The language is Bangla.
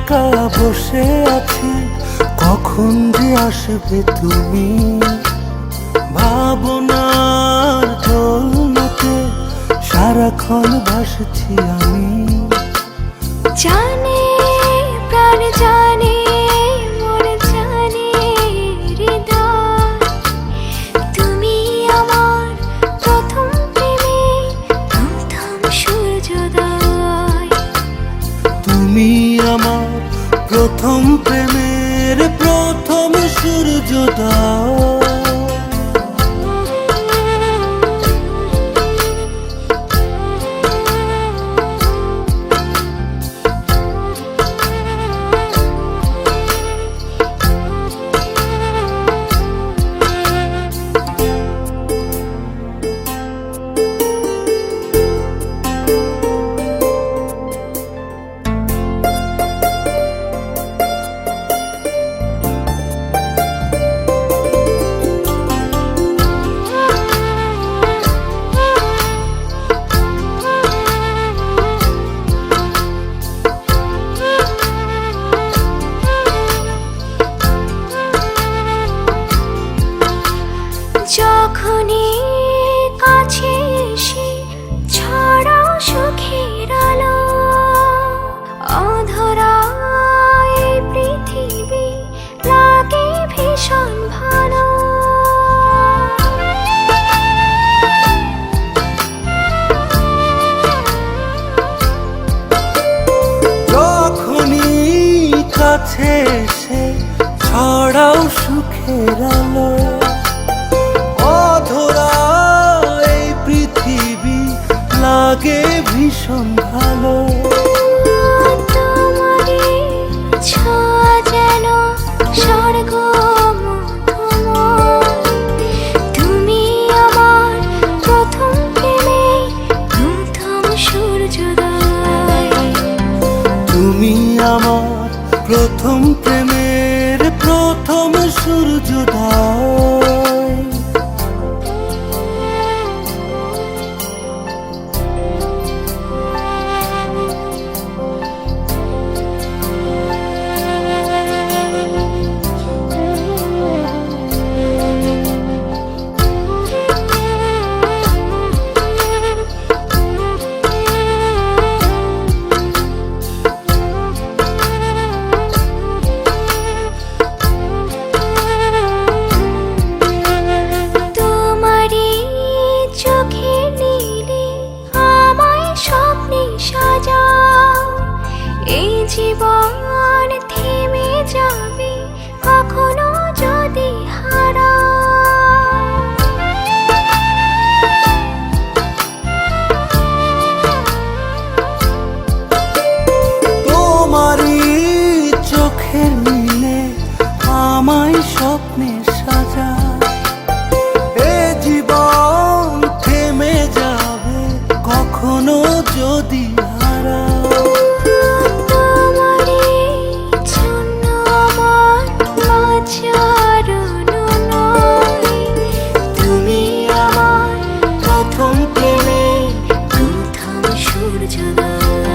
একা বসে আছি, কখন যে আসবে তুমি। ভাবনার দোলনাতে সারাক্ষণ ভাসছি আমি। জানে প্রাণ জানে মন জানে হৃদয়, তুমি আমার প্রথম প্রেমে প্রথম সূর্যোদয়। তুমি আমার প্রথম প্রেমের প্রথম সূর্যোদয়। যখনই কাছে এসে ছড়াও সুখের আলো, অধরা এই পৃথিবী লাগে ভীষণ ভালো। যখনই কাছে এসে ছড়াও সুখের আলো, অধরা এই পৃথিবী লাগে ভীষণ ভালো। তোমারই ছোঁয়া যেন স্বর্গ মধুময়, তুমি আমার প্রথম প্রেমে প্রথম সূর্যোদয়। তুমি আমার প্রথম প্রেমের প্রথম সূর্যোদয়। তোমারই চোখের নীলে আমায় স্বপ্নে সাজাও, এই জীবন থেমে যাবে কখনো যদি হারাও। তোমারই চোখের নীলে আমায় স্বপ্নে সাজা, এ জীবন থেমে যাবে কখনো যদি হারাও। তোমারই জন্য আমার বাঁচার নয়, তুমি আমার প্রথম প্রেমে প্রথম সূর্যোদয়।